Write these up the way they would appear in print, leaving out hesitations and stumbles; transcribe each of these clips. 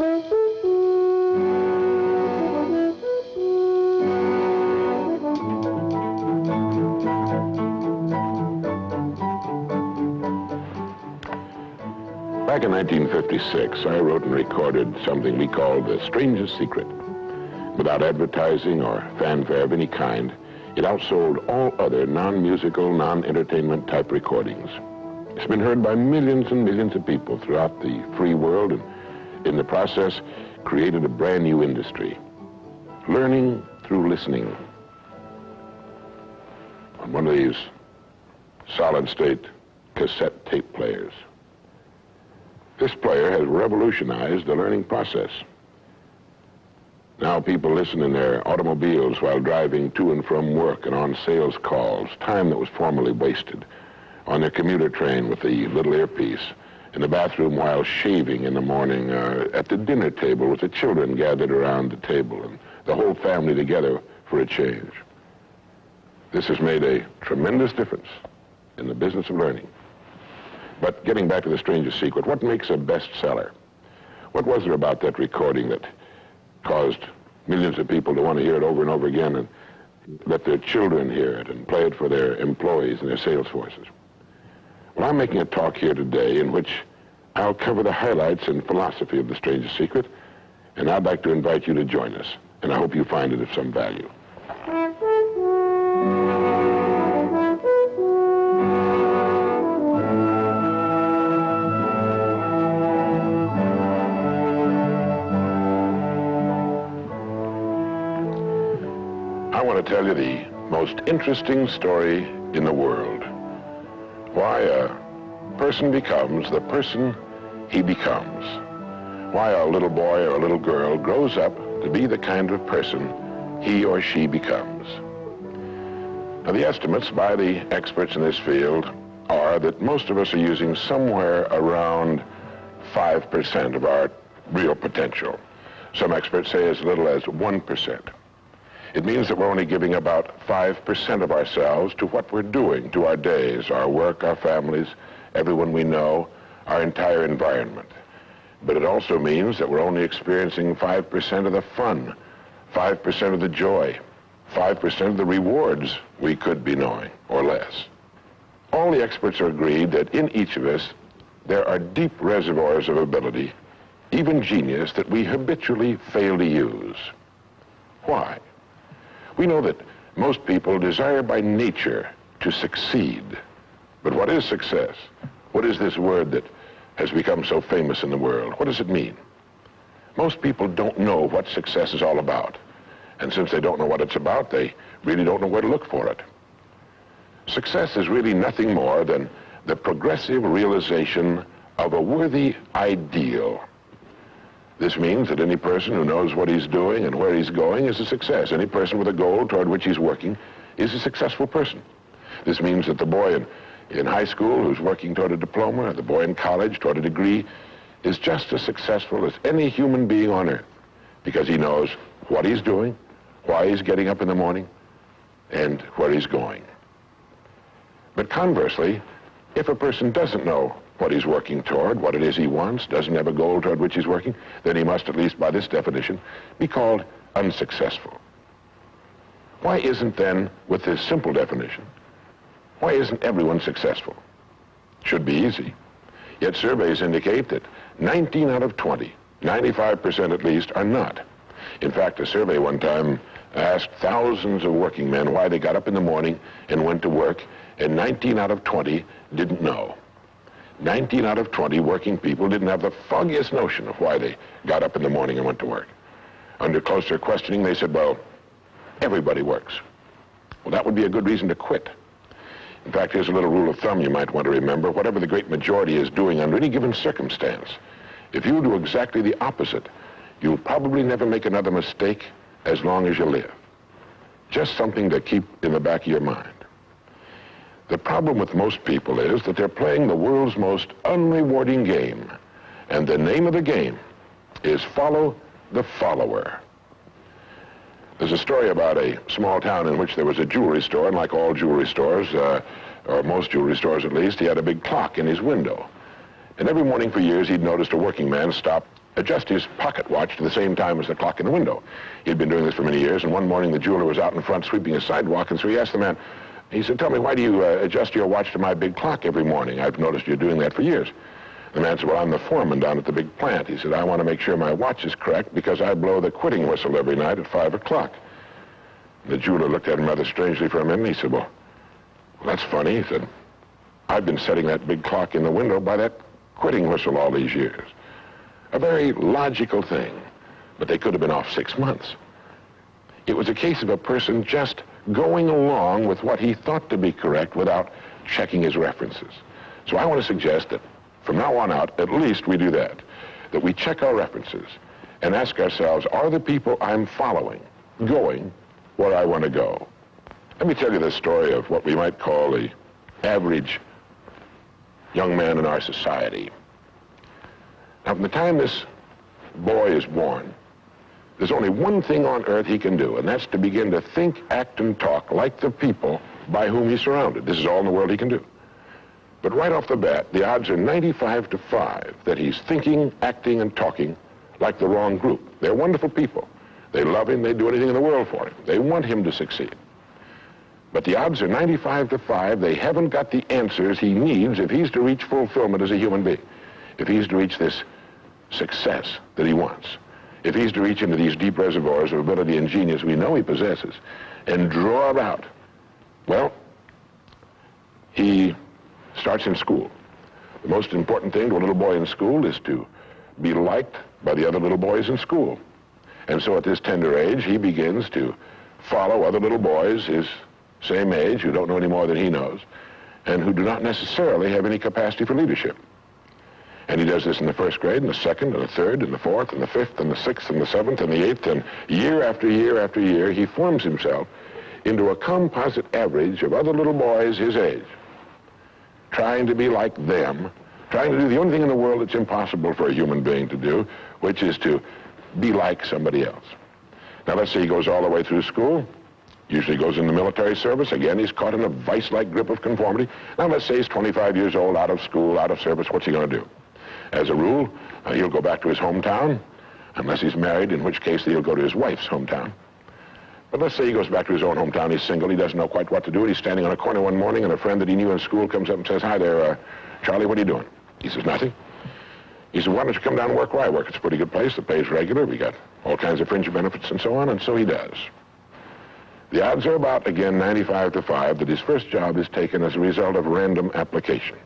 Back in 1956, I wrote and recorded something we called The Strangest Secret. Without advertising or fanfare of any kind, it outsold all other non-musical, non-entertainment type recordings. It's been heard by millions and millions of people throughout the free world, and in the process, created a brand new industry. Learning through listening. On one of these solid-state cassette tape players. This player has revolutionized the learning process. Now people listen in their automobiles while driving to and from work and on sales calls, time that was formerly wasted, on their commuter train with the little earpiece, in the bathroom while shaving in the morning, at the dinner table with the children gathered around the table and the whole family together for a change. This has made a tremendous difference in the business of learning. But getting back to The Strangest Secret, what makes a bestseller? What was there about that recording that caused millions of people to want to hear it over and over again and let their children hear it and play it for their employees and their sales forces? Well, I'm making a talk here today in which I'll cover the highlights and philosophy of The Strangest Secret, and I'd like to invite you to join us, and I hope you find it of some value. I want to tell you the most interesting story in the world. Why a person becomes the person he becomes. Why a little boy or a little girl grows up to be the kind of person he or she becomes. Now, the estimates by the experts in this field are that most of us are using somewhere around 5% of our real potential. Some experts say as little as 1%. It means that we're only giving about 5% of ourselves to what we're doing, to our days, our work, our families, everyone we know, our entire environment. But it also means that we're only experiencing 5% of the fun, 5% of the joy, 5% of the rewards we could be knowing, or less. All the experts are agreed that in each of us, there are deep reservoirs of ability, even genius, that we habitually fail to use. Why? We know that most people desire by nature to succeed. But what is success? What is this word that has become so famous in the world? What does it mean? Most people don't know what success is all about. And since they don't know what it's about, they really don't know where to look for it. Success is really nothing more than the progressive realization of a worthy ideal. This means that any person who knows what he's doing and where he's going is a success. Any person with a goal toward which he's working is a successful person. This means that the boy in high school who's working toward a diploma, or the boy in college toward a degree, is just as successful as any human being on earth, because he knows what he's doing, why he's getting up in the morning, and where he's going. But conversely, if a person doesn't know what he's working toward, what it is he wants, doesn't have a goal toward which he's working, then he must, at least by this definition, be called unsuccessful. Why isn't then, with this simple definition, why isn't everyone successful? Should be easy. Yet surveys indicate that 19 out of 20, 95% at least, are not. In fact, a survey one time asked thousands of working men why they got up in the morning and went to work, and 19 out of 20 didn't know. 19 out of 20 working people didn't have the foggiest notion of why they got up in the morning and went to work. Under closer questioning, they said, well, everybody works. Well, that would be a good reason to quit. In fact, here's a little rule of thumb you might want to remember. Whatever the great majority is doing under any given circumstance, if you do exactly the opposite, you'll probably never make another mistake as long as you live. Just something to keep in the back of your mind. The problem with most people is that they're playing the world's most unrewarding game, and the name of the game is follow the follower. There's a story about a small town in which there was a jewelry store, and like all jewelry stores, or most jewelry stores at least, he had a big clock in his window. And every morning for years he'd noticed a working man stop adjust his pocket watch to the same time as the clock in the window. He'd been doing this for many years, and one morning the jeweler was out in front sweeping his sidewalk, and so he asked the man, he said, "Tell me, why do you adjust your watch to my big clock every morning? I've noticed you're doing that for years." The man said, "Well, I'm the foreman down at the big plant." He said, "I want to make sure my watch is correct because I blow the quitting whistle every night at 5 o'clock. The jeweler looked at him rather strangely for a minute, and he said, well, that's funny." He said, "I've been setting that big clock in the window by that quitting whistle all these years." A very logical thing, but they could have been off 6 months. It was a case of a person just going along with what he thought to be correct without checking his references. So I want to suggest that from now on out, at least we do that we check our references and ask ourselves, are the people I'm following going where I want to go? Let me tell you the story of what we might call the average young man in our society. Now, from the time this boy is born, there's only one thing on earth he can do, and that's to begin to think, act, and talk like the people by whom he's surrounded. This is all in the world he can do. But right off the bat, the odds are 95 to 5 that he's thinking, acting, and talking like the wrong group. They're wonderful people. They love him. They'd do anything in the world for him. They want him to succeed. But the odds are 95 to 5 they haven't got the answers he needs if he's to reach fulfillment as a human being, if he's to reach this success that he wants, if he's to reach into these deep reservoirs of ability and genius we know he possesses and draw it out. Well, he starts in school. The most important thing to a little boy in school is to be liked by the other little boys in school. And so at this tender age, he begins to follow other little boys his same age who don't know any more than he knows and who do not necessarily have any capacity for leadership. And he does this in the first grade, and the second, and the third, and the fourth, and the fifth, and the sixth, and the seventh, and the eighth, and year after year after year, he forms himself into a composite average of other little boys his age, trying to be like them, trying to do the only thing in the world that's impossible for a human being to do, which is to be like somebody else. Now, let's say he goes all the way through school, usually goes in the military service. Again, he's caught in a vice-like grip of conformity. Now, let's say he's 25 years old, out of school, out of service. What's he going to do? As a rule, he'll go back to his hometown, unless he's married, in which case he'll go to his wife's hometown. But let's say he goes back to his own hometown. He's single. He doesn't know quite what to do. He's standing on a corner one morning, and a friend that he knew in school comes up and says, "Hi there, Charlie, what are you doing?" He says, "Nothing." He said, "Why don't you come down and work where I work? It's a pretty good place. The pay's regular. We got all kinds of fringe benefits and so on." And so he does. The odds are about, again, 95 to 5 that his first job is taken as a result of random application.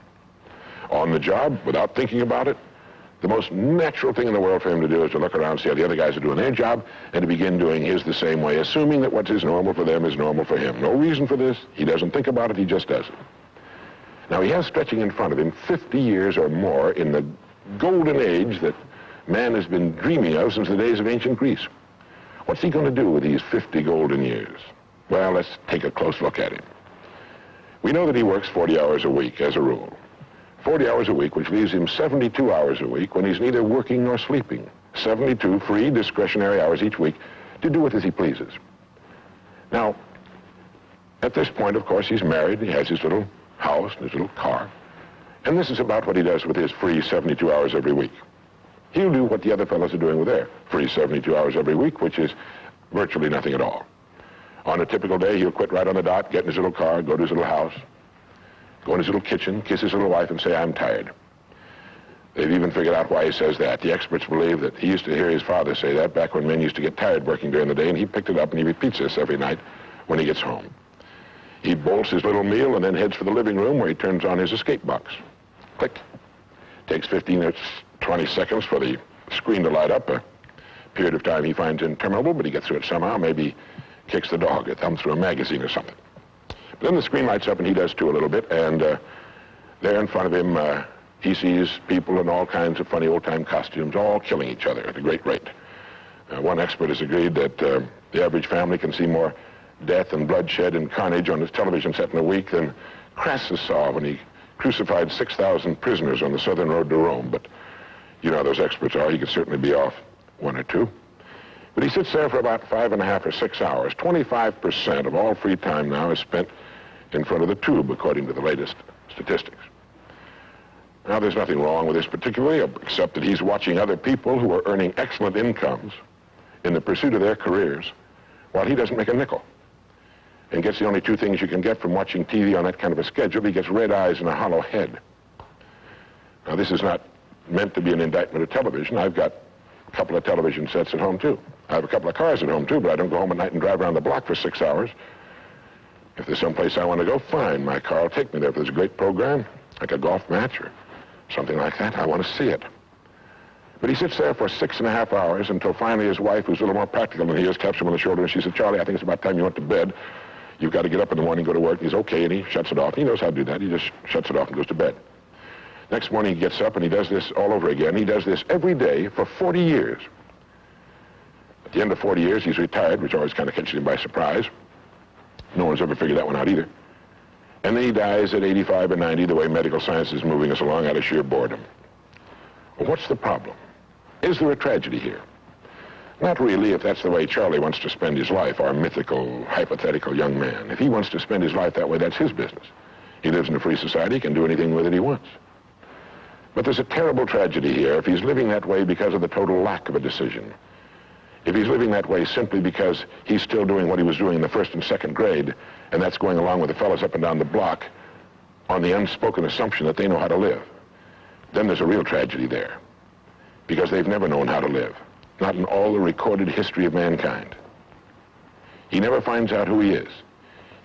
On the job, without thinking about it, the most natural thing in the world for him to do is to look around, see how the other guys are doing their job, and to begin doing his the same way, assuming that what is normal for them is normal for him. No reason for this. He doesn't think about it. He just does it. Now, he has stretching in front of him 50 years or more in the golden age that man has been dreaming of since the days of ancient Greece. What's he going to do with these 50 golden years? Well, let's take a close look at him. We know that he works 40 hours a week as a rule. 40 hours a week, which leaves him 72 hours a week when he's neither working nor sleeping. 72 free, discretionary hours each week to do with as he pleases. Now, at this point, of course, he's married. He has his little house and his little car. And this is about what he does with his free 72 hours every week. He'll do what the other fellows are doing with their free 72 hours every week, which is virtually nothing at all. On a typical day, he'll quit right on the dot, get in his little car, go to his little house, go in his little kitchen, kiss his little wife, and say, "I'm tired." They've even figured out why he says that. The experts believe that he used to hear his father say that back when men used to get tired working during the day, and he picked it up and he repeats this every night when he gets home. He bolts his little meal and then heads for the living room where he turns on his escape box. Click. Takes 15 or 20 seconds for the screen to light up, a period of time he finds interminable, but he gets through it somehow. Maybe kicks the dog, a thumb through a magazine or something. But then the screen lights up, and he does too a little bit, and there in front of him, he sees people in all kinds of funny old-time costumes, all killing each other at a great rate. One expert has agreed that the average family can see more death and bloodshed and carnage on his television set in a week than Crassus saw when he crucified 6,000 prisoners on the southern road to Rome. But you know how those experts are. He could certainly be off one or two. But he sits there for about 5.5 or 6 hours. 25% of all free time now is spent in front of the tube, according to the latest statistics. Now, there's nothing wrong with this particularly, except that he's watching other people who are earning excellent incomes in the pursuit of their careers, while he doesn't make a nickel. And gets the only two things you can get from watching TV on that kind of a schedule. He gets red eyes and a hollow head. Now, this is not meant to be an indictment of television. I've got a couple of television sets at home, too. I have a couple of cars at home, too, but I don't go home at night and drive around the block for 6 hours. If there's someplace I want to go, fine. My car will take me there. If there's a great program, like a golf match or something like that, I want to see it. But he sits there for 6.5 hours until finally his wife, who's a little more practical than he is, taps him on the shoulder and she said, "Charlie, I think it's about time you went to bed. You've got to get up in the morning, go to work." And he's okay, and he shuts it off. He knows how to do that. He just shuts it off and goes to bed. Next morning he gets up and he does this all over again. He does this every day for 40 years. At the end of 40 years, he's retired, which always kind of catches him by surprise. No one's ever figured that one out either. And then he dies at 85 or 90, the way medical science is moving us along, out of sheer boredom. Well, what's the problem? Is there a tragedy here? Not really, if that's the way Charlie wants to spend his life, our mythical, hypothetical young man. If he wants to spend his life that way, that's his business. He lives in a free society, he can do anything with it he wants. But there's a terrible tragedy here if he's living that way because of the total lack of a decision. If he's living that way simply because he's still doing what he was doing in the first and second grade, and that's going along with the fellows up and down the block on the unspoken assumption that they know how to live, then there's a real tragedy there, because they've never known how to live, not in all the recorded history of mankind. He never finds out who he is.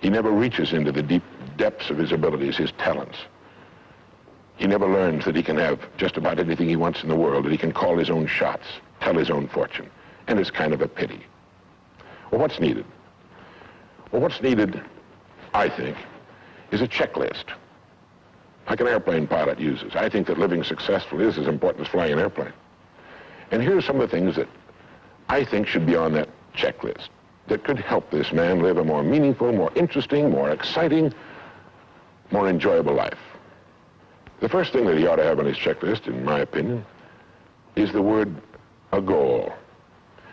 He never reaches into the deep depths of his abilities, his talents. He never learns that he can have just about anything he wants in the world, that he can call his own shots, tell his own fortune. And it's kind of a pity. Well, what's needed? Well, what's needed, I think, is a checklist, like an airplane pilot uses. I think that living successfully is as important as flying an airplane. And here's some of the things that I think should be on that checklist that could help this man live a more meaningful, more interesting, more exciting, more enjoyable life. The first thing that he ought to have on his checklist, in my opinion, is the word a goal.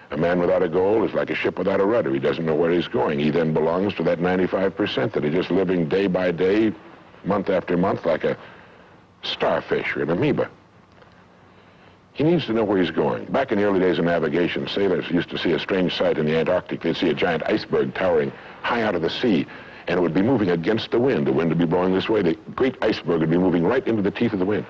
A man without a goal is like a ship without a rudder. He doesn't know where he's going. He then belongs to that 95% that are just living day by day, month after month, like a starfish or an amoeba. He needs to know where he's going. Back in the early days of navigation, sailors used to see a strange sight in the Antarctic. They'd see a giant iceberg towering high out of the sea, and it would be moving against the wind. The wind would be blowing this way. The great iceberg would be moving right into the teeth of the wind.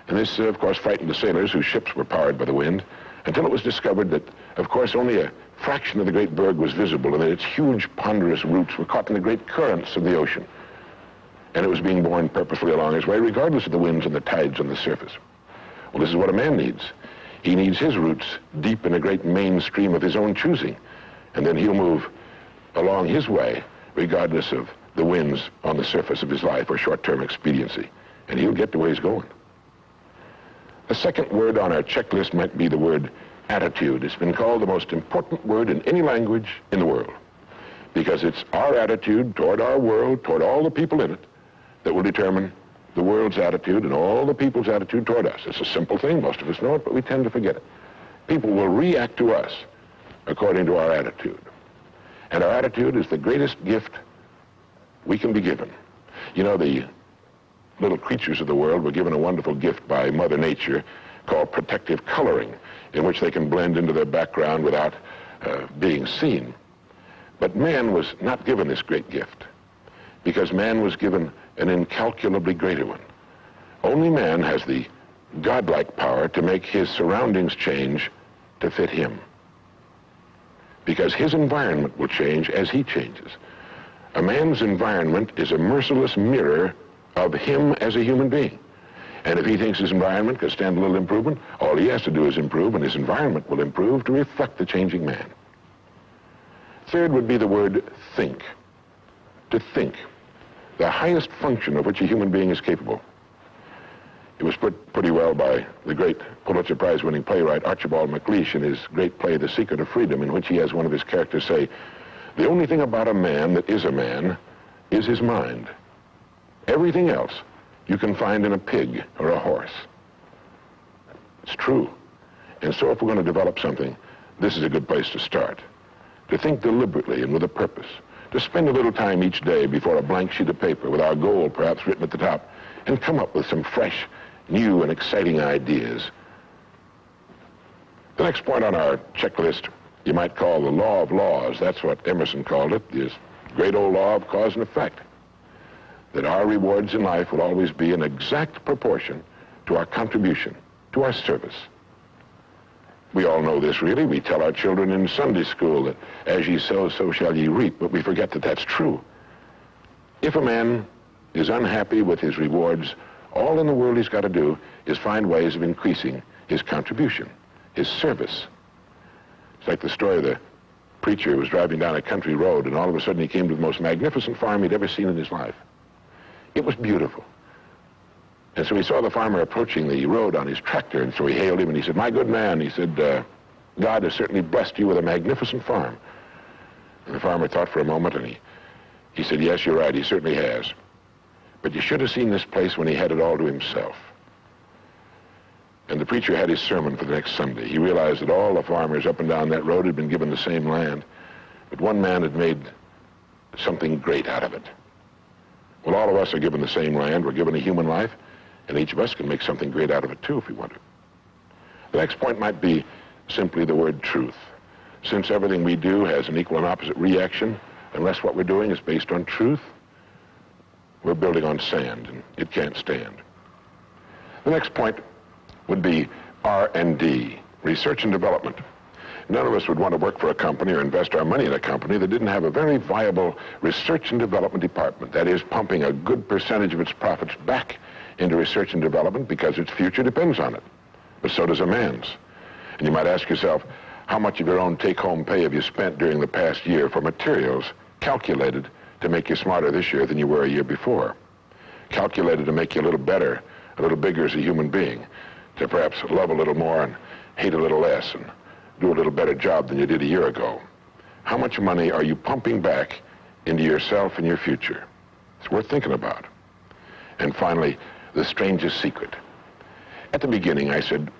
And this, of course, frightened the sailors whose ships were powered by the wind, until it was discovered that, of course, only a fraction of the great berg was visible, and that its huge, ponderous roots were caught in the great currents of the ocean. And it was being borne purposely along its way, regardless of the winds and the tides on the surface. Well, this is what a man needs. He needs his roots deep in a great mainstream of his own choosing, and then he'll move along his way, regardless of the winds on the surface of his life or short-term expediency, and he'll get to where he's going. The second word on our checklist might be the word attitude. It's been called the most important word in any language in the world, because it's our attitude toward our world, toward all the people in it, that will determine the world's attitude and all the people's attitude toward us. It's a simple thing. Most of us know it, but we tend to forget it. People will react to us according to our attitude. And our attitude is the greatest gift we can be given. You know, the little creatures of the world were given a wonderful gift by Mother Nature called protective coloring, in which they can blend into their background without being seen. But man was not given this great gift, because man was given an incalculably greater one. Only man has the godlike power to make his surroundings change to fit him, because his environment will change as he changes. A man's environment is a merciless mirror of him as a human being. And if he thinks his environment can stand a little improvement, all he has to do is improve, and his environment will improve to reflect the changing man. Third would be the word think. To think. The highest function of which a human being is capable. It was put pretty well by the great Pulitzer Prize-winning playwright Archibald MacLeish in his great play, The Secret of Freedom, in which he has one of his characters say, "The only thing about a man that is a man is his mind. Everything else you can find in a pig or a horse." It's true. And so if we're going to develop something, this is a good place to start. To think deliberately and with a purpose. To spend a little time each day before a blank sheet of paper with our goal perhaps written at the top, and come up with some fresh, new and exciting ideas. The next point on our checklist you might call the law of laws. That's what Emerson called it, this great old law of cause and effect, that our rewards in life will always be in exact proportion to our contribution, to our service. We all know this, really. We tell our children in Sunday school that as ye sow, so shall ye reap, but we forget that that's true. If a man is unhappy with his rewards, all in the world he's got to do is find ways of increasing his contribution, his service. It's like the story of the preacher who was driving down a country road, and all of a sudden he came to the most magnificent farm he'd ever seen in his life. It was beautiful. And so he saw the farmer approaching the road on his tractor, and so he hailed him, and he said, "My good man," he said, "God has certainly blessed you with a magnificent farm." And the farmer thought for a moment, and he said, "Yes, you're right, he certainly has. But you should have seen this place when he had it all to himself." And the preacher had his sermon for the next Sunday. He realized that all the farmers up and down that road had been given the same land, but one man had made something great out of it. Well, all of us are given the same land. We're given a human life, and each of us can make something great out of it too if we want to. The next point might be simply the word truth. Since everything we do has an equal and opposite reaction, unless what we're doing is based on truth, we're building on sand, and it can't stand. The next point would be R&D, research and development. None of us would want to work for a company or invest our money in a company that didn't have a very viable research and development department. That is, pumping a good percentage of its profits back into research and development because its future depends on it. But so does a man's. And you might ask yourself, how much of your own take-home pay have you spent during the past year for materials calculated to make you smarter this year than you were a year before? Calculated to make you a little better, a little bigger as a human being, to perhaps love a little more and hate a little less and do a little better job than you did a year ago. How much money are you pumping back into yourself and your future? It's worth thinking about. And finally, the strangest secret. At the beginning, I said,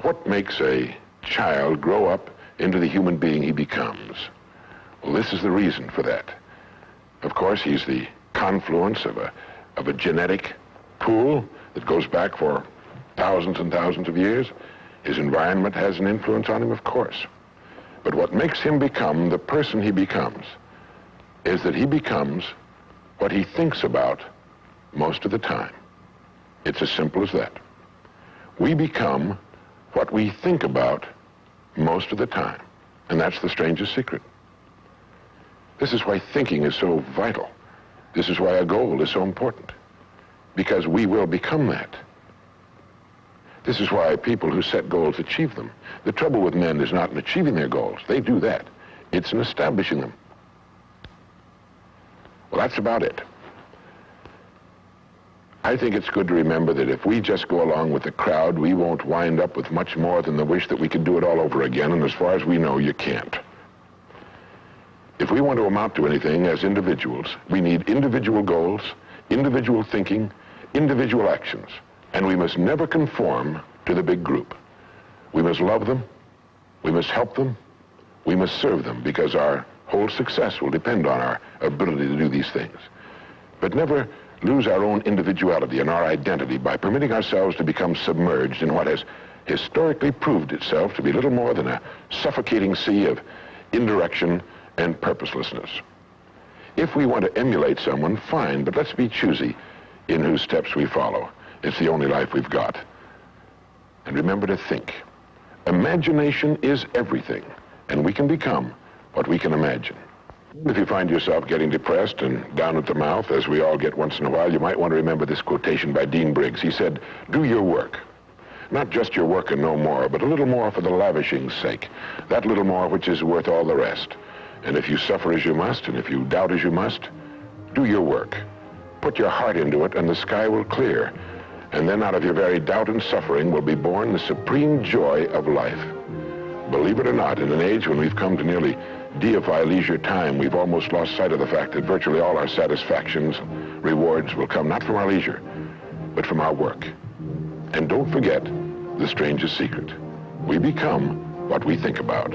what makes a child grow up into the human being he becomes? Well, this is the reason for that. Of course, he's the confluence of a genetic pool that goes back for thousands and thousands of years. His environment has an influence on him, of course. But what makes him become the person he becomes is that he becomes what he thinks about most of the time. It's as simple as that. We become what we think about most of the time. And that's the strangest secret. This is why thinking is so vital. This is why a goal is so important. Because we will become that. This is why people who set goals achieve them. The trouble with men is not in achieving their goals. They do that. It's in establishing them. Well, that's about it. I think it's good to remember that if we just go along with the crowd, we won't wind up with much more than the wish that we could do it all over again, and as far as we know, you can't. If we want to amount to anything as individuals, we need individual goals, individual thinking, individual actions. And we must never conform to the big group. We must love them, we must help them, we must serve them, because our whole success will depend on our ability to do these things. But never lose our own individuality and our identity by permitting ourselves to become submerged in what has historically proved itself to be little more than a suffocating sea of indirection and purposelessness. If we want to emulate someone, fine, but let's be choosy in whose steps we follow. It's the only life we've got. And remember to think. Imagination is everything, and we can become what we can imagine. If you find yourself getting depressed and down at the mouth, as we all get once in a while, you might want to remember this quotation by Dean Briggs. He said, "Do your work. Not just your work and no more, but a little more for the lavishing's sake. That little more which is worth all the rest. And if you suffer as you must, and if you doubt as you must, do your work. Put your heart into it, and the sky will clear. And then out of your very doubt and suffering will be born the supreme joy of life." Believe it or not, in an age when we've come to nearly deify leisure time, we've almost lost sight of the fact that virtually all our satisfactions, rewards will come not from our leisure, but from our work. And don't forget the strangest secret. We become what we think about.